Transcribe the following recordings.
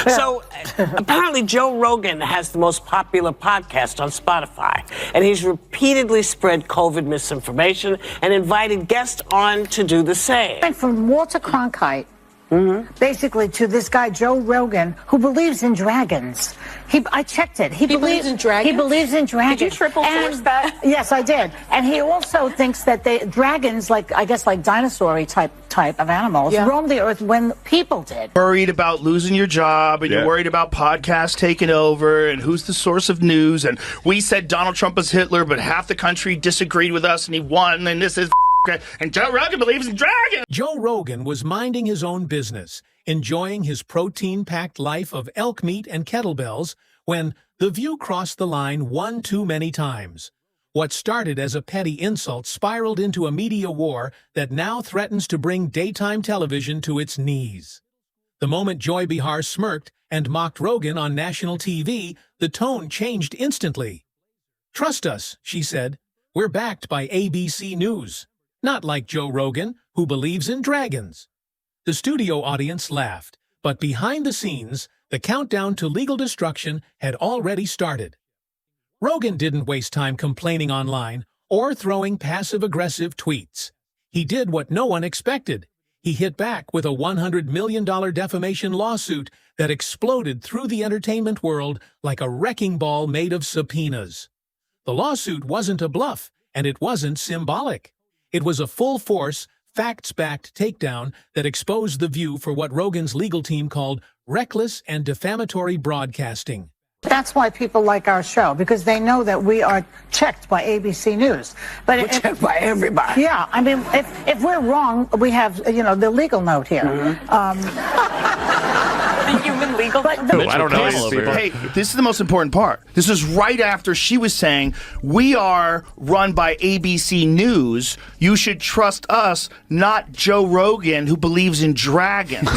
So apparently Joe Rogan has the most popular podcast on Spotify, and he's repeatedly spread COVID misinformation and invited guests on to do the same. Went from Walter Cronkite, basically, to this guy Joe Rogan, who believes in dragons. I checked it. He believes in dragons. He believes in dragons. Did you triple force that? Yes, I did. And he also thinks that dragons, like dinosaur type of animals, roamed the earth when people did. Worried about losing your job, and you're worried about podcasts taking over, and who's the source of news, and we said Donald Trump was Hitler, but half the country disagreed with us, and he won, and this is and Joe Rogan believes in dragons. Joe Rogan was minding his own business, enjoying his protein-packed life of elk meat and kettlebells, when The View crossed the line one too many times. What started as a petty insult spiraled into a media war that now threatens to bring daytime television to its knees. The moment Joy Behar smirked and mocked Rogan on national TV, the tone changed instantly. "Trust us," she said. "We're backed by ABC News. Not like Joe Rogan, who believes in dragons." The studio audience laughed, but behind the scenes, the countdown to legal destruction had already started. Rogan didn't waste time complaining online or throwing passive-aggressive tweets. He did what no one expected. He hit back with a $100 million defamation lawsuit that exploded through the entertainment world like a wrecking ball made of subpoenas. The lawsuit wasn't a bluff, and it wasn't symbolic. It was a full-force, facts-backed takedown that exposed The View for what Rogan's legal team called reckless and defamatory broadcasting. That's why people like our show, because they know that we are checked by ABC News. But We're checked by everybody. Yeah, I mean, if we're wrong, we have, the legal note here. The human legal note. I don't know. Hey, this is the most important part. This is right after she was saying, we are run by ABC News. You should trust us, not Joe Rogan, who believes in dragons.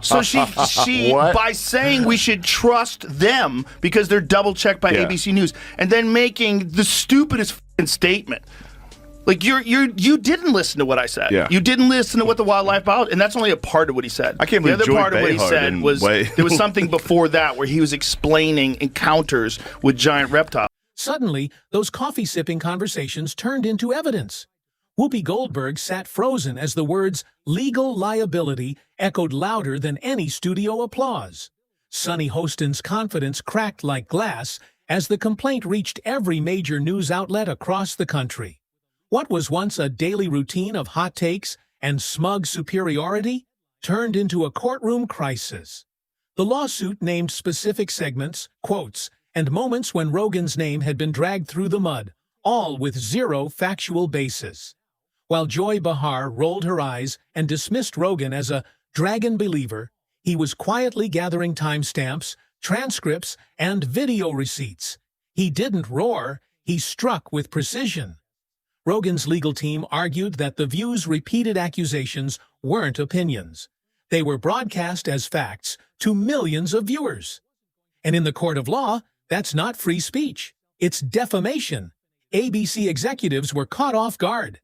So she by saying we should trust them because they're double checked by ABC News, and then making the stupidest statement. Like you didn't listen to what I said. Yeah. You didn't listen to what the wildlife biologist, and that's only a part of what he said. I can't believe the other Joy part of what he Behar said was there was something before that where he was explaining encounters with giant reptiles. Suddenly, those coffee-sipping conversations turned into evidence. Whoopi Goldberg sat frozen as the words "legal liability" echoed louder than any studio applause. Sonny Hostin's confidence cracked like glass as the complaint reached every major news outlet across the country. What was once a daily routine of hot takes and smug superiority turned into a courtroom crisis. The lawsuit named specific segments, quotes, and moments when Rogan's name had been dragged through the mud, all with zero factual basis. While Joy Behar rolled her eyes and dismissed Rogan as a dragon believer, he was quietly gathering timestamps, transcripts, and video receipts. He didn't roar, he struck with precision. Rogan's legal team argued that The View's repeated accusations weren't opinions. They were broadcast as facts to millions of viewers. And in the court of law, that's not free speech. It's defamation. ABC executives were caught off guard.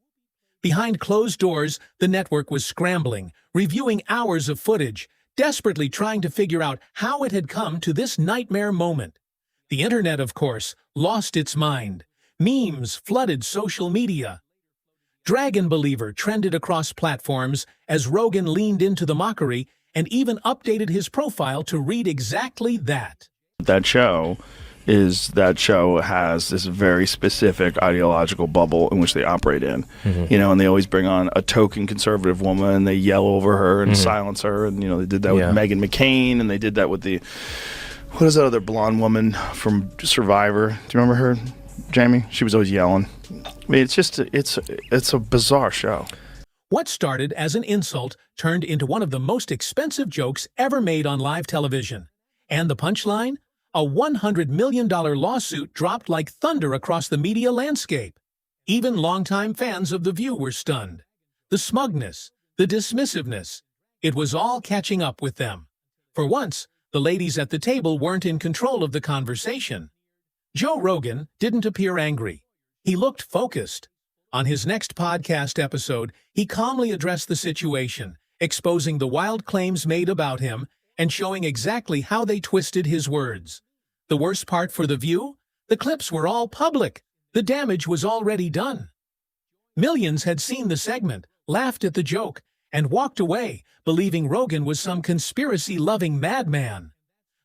Behind closed doors, the network was scrambling, reviewing hours of footage, desperately trying to figure out how it had come to this nightmare moment. The internet, of course, lost its mind. Memes flooded social media. Dragon Believer trended across platforms as Rogan leaned into the mockery and even updated his profile to read exactly that. That show has this very specific ideological bubble in which they operate in. And they always bring on a token conservative woman, and they yell over her and silence her, and they did that with Meghan McCain, and they did that with what is that other blonde woman from Survivor? Do you remember her? Jamie? She was always yelling. I mean, it's a bizarre show. What started as an insult turned into one of the most expensive jokes ever made on live television. And the punchline? A $100 million lawsuit dropped like thunder across the media landscape. Even longtime fans of The View were stunned. The smugness, the dismissiveness, it was all catching up with them. For once, the ladies at the table weren't in control of the conversation. Joe Rogan didn't appear angry. He looked focused. On his next podcast episode, he calmly addressed the situation, exposing the wild claims made about him and showing exactly how they twisted his words. The worst part for The View? The clips were all public. The damage was already done. Millions had seen the segment, laughed at the joke, and walked away, believing Rogan was some conspiracy-loving madman.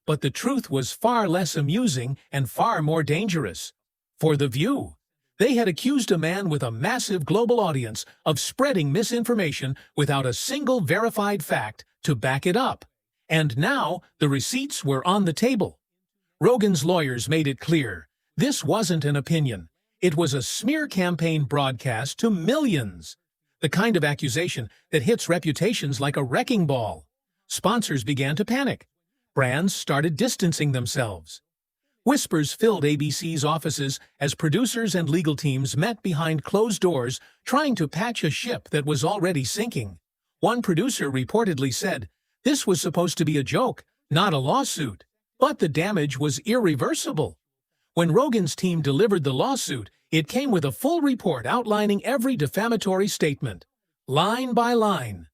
But the truth was far less amusing and far more dangerous. For The View, they had accused a man with a massive global audience of spreading misinformation without a single verified fact to back it up. And now the receipts were on the table. Rogan's lawyers made it clear this wasn't an opinion. It was a smear campaign broadcast to millions. The kind of accusation that hits reputations like a wrecking ball. Sponsors began to panic. Brands started distancing themselves. Whispers filled ABC's offices as producers and legal teams met behind closed doors trying to patch a ship that was already sinking. One producer reportedly said, "This was supposed to be a joke, not a lawsuit." But the damage was irreversible. When Rogan's team delivered the lawsuit, it came with a full report outlining every defamatory statement, line by line.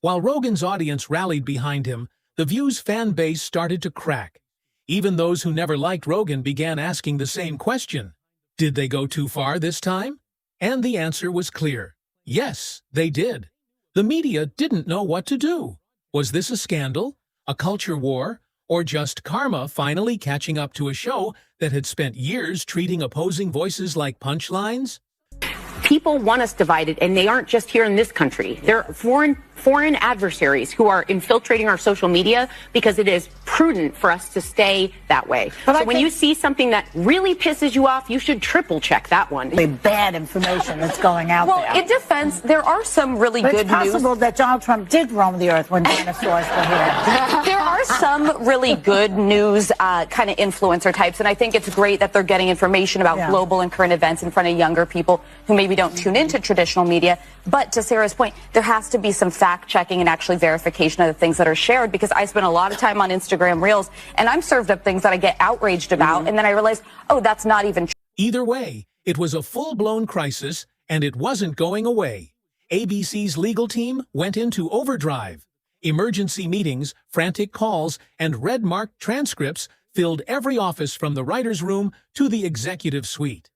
While Rogan's audience rallied behind him, The View's fan base started to crack. Even those who never liked Rogan began asking the same question. Did they go too far this time? And the answer was clear. Yes, they did. The media didn't know what to do. Was this a scandal, a culture war, or just karma finally catching up to a show that had spent years treating opposing voices like punchlines? People want us divided, and they aren't just here in this country. They're foreign adversaries who are infiltrating our social media because it is prudent for us to stay that way. So when you see something that really pisses you off, you should triple check that one. The bad information that's going out there. Well, in defense, there are some really good news. It's possible that Donald Trump did roam the earth when dinosaurs were here. There are some really good news kind of influencer types, and I think it's great that they're getting information about global and current events in front of younger people who maybe don't tune into traditional media. But to Sarah's point, there has to be some fact-checking and actually verification of the things that are shared, because I spend a lot of time on Instagram Reels, and I'm served up things that I get outraged about, and then I realize, oh, that's not even true. Either way, it was a full-blown crisis, and it wasn't going away. ABC's legal team went into overdrive. Emergency meetings, frantic calls, and red-marked transcripts filled every office from the writer's room to the executive suite.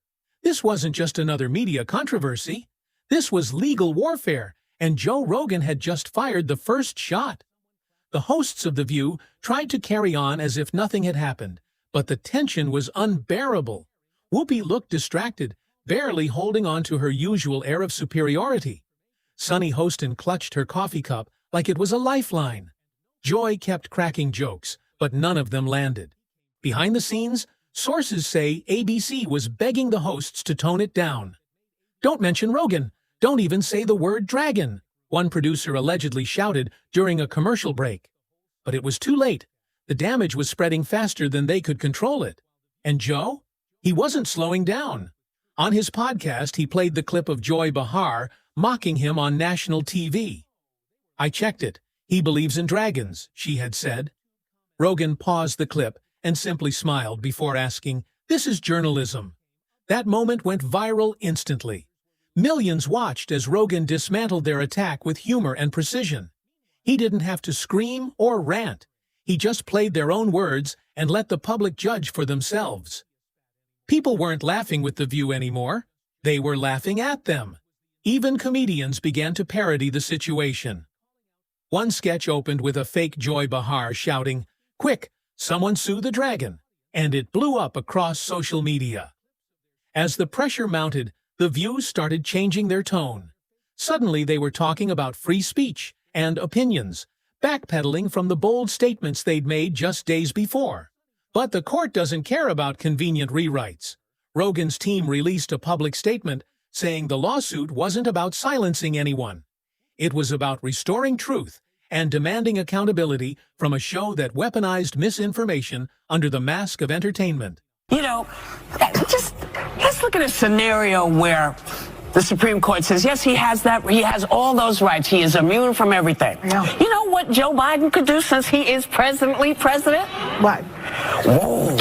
This wasn't just another media controversy. This was legal warfare, and Joe Rogan had just fired the first shot. The hosts of The View tried to carry on as if nothing had happened, but the tension was unbearable. Whoopi looked distracted, barely holding on to her usual air of superiority. Sunny Hostin clutched her coffee cup like it was a lifeline. Joy kept cracking jokes, but none of them landed. Behind the scenes, sources say ABC was begging the hosts to tone it down. "Don't mention Rogan. Don't even say the word dragon," one producer allegedly shouted during a commercial break. But it was too late. The damage was spreading faster than they could control it. And Joe? He wasn't slowing down. On his podcast, he played the clip of Joy Behar mocking him on national TV. "I checked it. He believes in dragons," she had said. Rogan paused the clip and simply smiled before asking, "This is journalism." That moment went viral instantly. Millions watched as Rogan dismantled their attack with humor and precision. He didn't have to scream or rant. He just played their own words and let the public judge for themselves. People weren't laughing with The View anymore. They were laughing at them. Even comedians began to parody the situation. One sketch opened with a fake Joy Behar shouting, "Quick, someone sue the dragon," and it blew up across social media. As the pressure mounted, The View started changing their tone. Suddenly they were talking about free speech and opinions, backpedaling from the bold statements they'd made just days before. But the court doesn't care about convenient rewrites. Rogan's team released a public statement saying the lawsuit wasn't about silencing anyone. It was about restoring truth and demanding accountability from a show that weaponized misinformation under the mask of entertainment. You know, just let's look at a scenario where the Supreme Court says, yes, he has all those rights. He is immune from everything. Yeah. You know what Joe Biden could do since he is presently president? What? Whoa.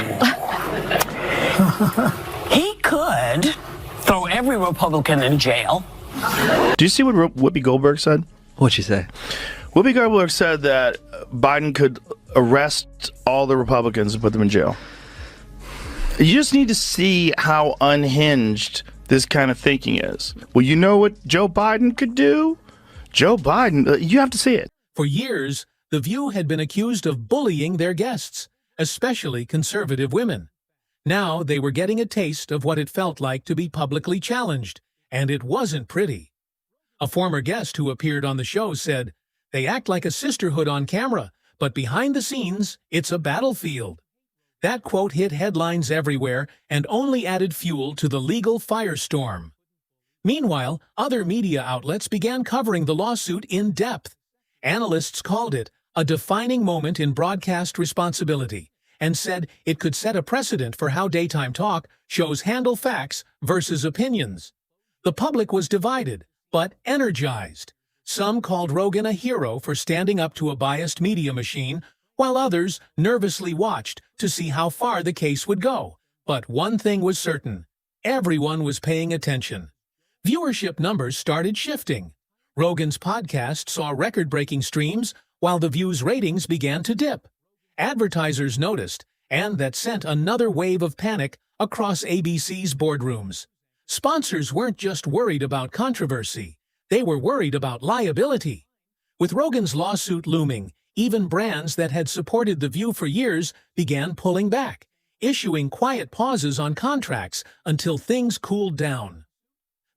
He could throw every Republican in jail. Do you see what Whoopi Goldberg said? What'd she say? Whoopi Goldberg said that Biden could arrest all the Republicans and put them in jail. You just need to see how unhinged this kind of thinking is. Well, you know what Joe Biden could do? Joe Biden, you have to see it. For years, The View had been accused of bullying their guests, especially conservative women. Now they were getting a taste of what it felt like to be publicly challenged, and it wasn't pretty. A former guest who appeared on the show said, "They act like a sisterhood on camera, but behind the scenes, it's a battlefield." That quote hit headlines everywhere and only added fuel to the legal firestorm. Meanwhile, other media outlets began covering the lawsuit in depth. Analysts called it a defining moment in broadcast responsibility and said it could set a precedent for how daytime talk shows handle facts versus opinions. The public was divided, but energized. Some called Rogan a hero for standing up to a biased media machine, while others nervously watched to see how far the case would go. But one thing was certain: everyone was paying attention. Viewership numbers started shifting. Rogan's podcast saw record-breaking streams, while The View's ratings began to dip. Advertisers noticed, and that sent another wave of panic across ABC's boardrooms. Sponsors weren't just worried about controversy, they were worried about liability. With Rogan's lawsuit looming, even brands that had supported The View for years began pulling back, issuing quiet pauses on contracts until things cooled down.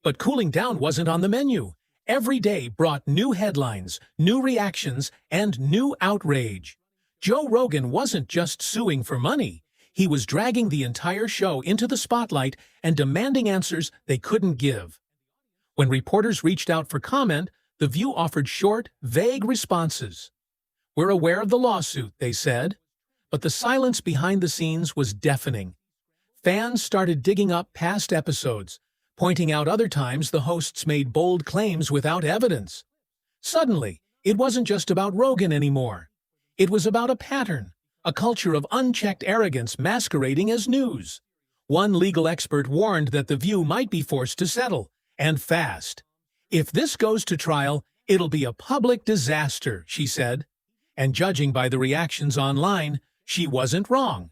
But cooling down wasn't on the menu. Every day brought new headlines, new reactions, and new outrage. Joe Rogan wasn't just suing for money. He was dragging the entire show into the spotlight and demanding answers they couldn't give. When reporters reached out for comment, The View offered short, vague responses. "We're aware of the lawsuit," they said. But the silence behind the scenes was deafening. Fans started digging up past episodes, pointing out other times the hosts made bold claims without evidence. Suddenly, it wasn't just about Rogan anymore. It was about a pattern, a culture of unchecked arrogance masquerading as news. One legal expert warned that The View might be forced to settle, and fast. "If this goes to trial, it'll be a public disaster," she said. And judging by the reactions online, she wasn't wrong.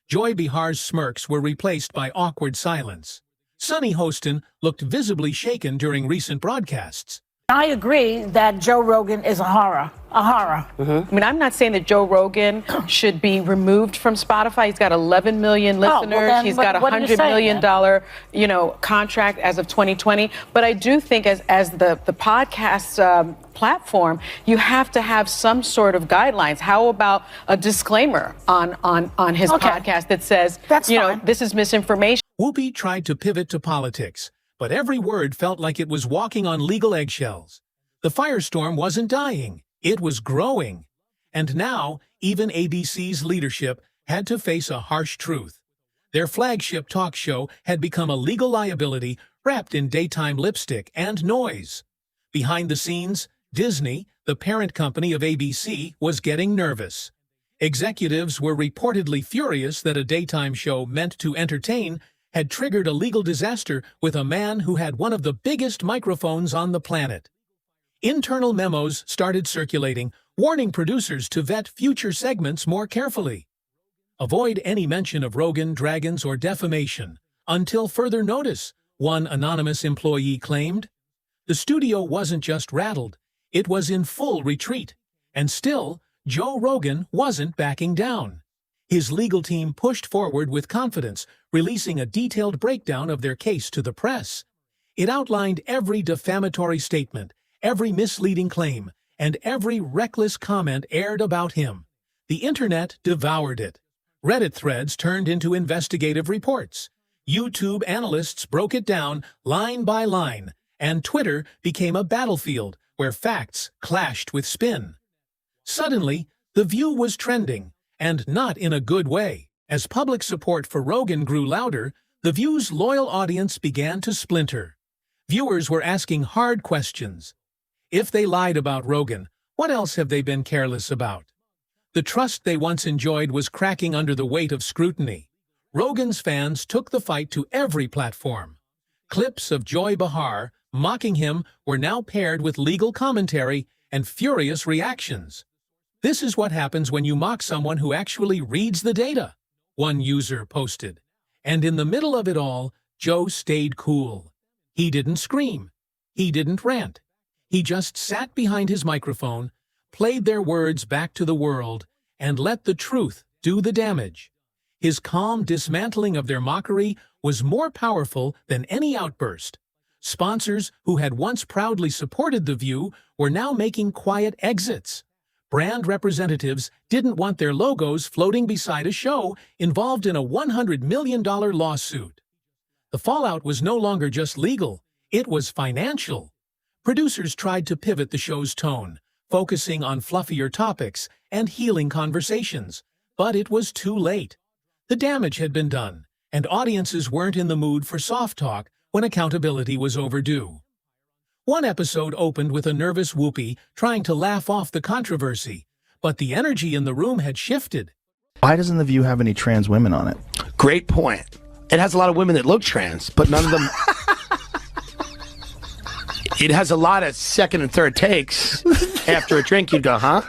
Joy Bihar's smirks were replaced by awkward silence. Sunny Hostin looked visibly shaken during recent broadcasts. I agree that Joe Rogan is a horror. A horror. I mean, I'm not saying that Joe Rogan should be removed from Spotify. He's got 11 million listeners. He's got a $100 million, contract as of 2020. But I do think as the podcast platform, you have to have some sort of guidelines. How about a disclaimer on his podcast that says, this is misinformation? Whoopi tried to pivot to politics, but every word felt like it was walking on legal eggshells. The firestorm wasn't dying, it was growing. And now, even ABC's leadership had to face a harsh truth. Their flagship talk show had become a legal liability wrapped in daytime lipstick and noise. Behind the scenes, Disney, the parent company of ABC, was getting nervous. Executives were reportedly furious that a daytime show meant to entertain had triggered a legal disaster with a man who had one of the biggest microphones on the planet. Internal memos started circulating, warning producers to vet future segments more carefully. Avoid any mention of Rogan, dragons, or defamation until further notice, one anonymous employee claimed. The studio wasn't just rattled, it was in full retreat. And still, Joe Rogan wasn't backing down. His legal team pushed forward with confidence, releasing a detailed breakdown of their case to the press. It outlined every defamatory statement, every misleading claim, and every reckless comment aired about him. The internet devoured it. Reddit threads turned into investigative reports. YouTube analysts broke it down line by line, and Twitter became a battlefield where facts clashed with spin. Suddenly, The View was trending, and not in a good way. As public support for Rogan grew louder, The View's loyal audience began to splinter. Viewers were asking hard questions. If they lied about Rogan, what else have they been careless about? The trust they once enjoyed was cracking under the weight of scrutiny. Rogan's fans took the fight to every platform. Clips of Joy Behar mocking him were now paired with legal commentary, and furious reactions. This is what happens when you mock someone who actually reads the data, one user posted. And in the middle of it all, Joe stayed cool. He didn't scream. He didn't rant. He just sat behind his microphone, played their words back to the world, and let the truth do the damage. His calm dismantling of their mockery was more powerful than any outburst. Sponsors who had once proudly supported The View were now making quiet exits. Brand representatives didn't want their logos floating beside a show involved in a $100 million lawsuit. The fallout was no longer just legal, it was financial. Producers tried to pivot the show's tone, focusing on fluffier topics and healing conversations, but it was too late. The damage had been done, and audiences weren't in the mood for soft talk when accountability was overdue. One episode opened with a nervous Whoopi trying to laugh off the controversy, but the energy in the room had shifted. Why doesn't The View have any trans women on it? Great point. It has a lot of women that look trans, but none of them... It has a lot of second and third takes. After a drink, you'd go, huh?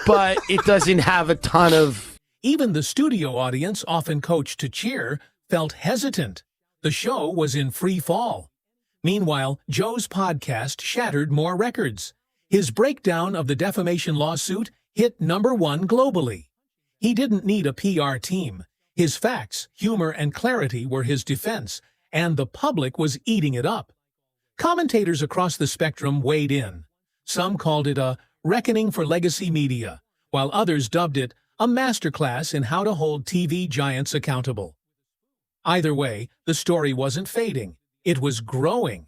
But it doesn't have a ton of... Even the studio audience, often coached to cheer, felt hesitant. The show was in free fall. Meanwhile, Joe's podcast shattered more records. His breakdown of the defamation lawsuit hit #1 globally. He didn't need a PR team. His facts, humor, and clarity were his defense, and the public was eating it up. Commentators across the spectrum weighed in. Some called it a reckoning for legacy media, while others dubbed it a masterclass in how to hold TV giants accountable. Either way, the story wasn't fading. It was growing.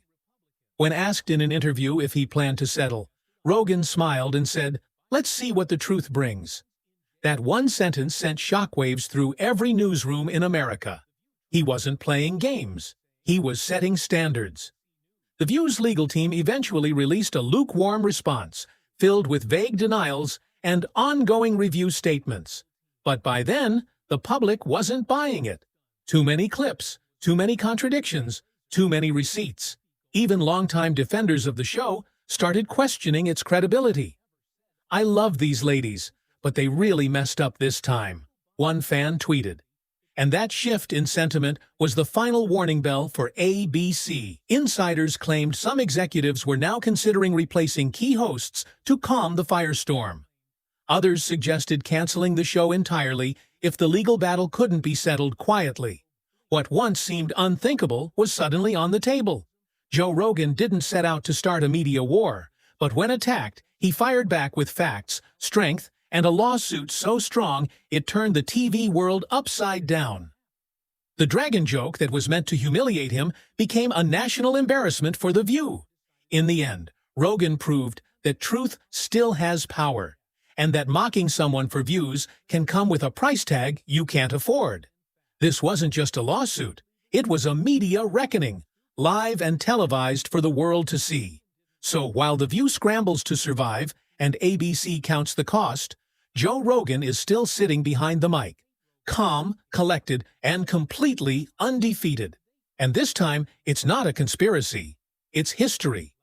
When asked in an interview if he planned to settle, Rogan smiled and said, "Let's see what the truth brings." That one sentence sent shockwaves through every newsroom in America. He wasn't playing games. He was setting standards. The View's legal team eventually released a lukewarm response, filled with vague denials and ongoing review statements. But by then, the public wasn't buying it. Too many clips, too many contradictions, too many receipts. Even longtime defenders of the show started questioning its credibility. "I love these ladies, but they really messed up this time," one fan tweeted. And that shift in sentiment was the final warning bell for ABC. Insiders claimed some executives were now considering replacing key hosts to calm the firestorm. Others suggested canceling the show entirely if the legal battle couldn't be settled quietly. What once seemed unthinkable was suddenly on the table. Joe Rogan didn't set out to start a media war, but when attacked, he fired back with facts, strength, and a lawsuit so strong it turned the TV world upside down. The dragon joke that was meant to humiliate him became a national embarrassment for The View. In the end, Rogan proved that truth still has power, and that mocking someone for views can come with a price tag you can't afford. This wasn't just a lawsuit, it was a media reckoning, live and televised for the world to see. So while The View scrambles to survive and ABC counts the cost, Joe Rogan is still sitting behind the mic, calm, collected, and completely undefeated. And this time, it's not a conspiracy, it's history.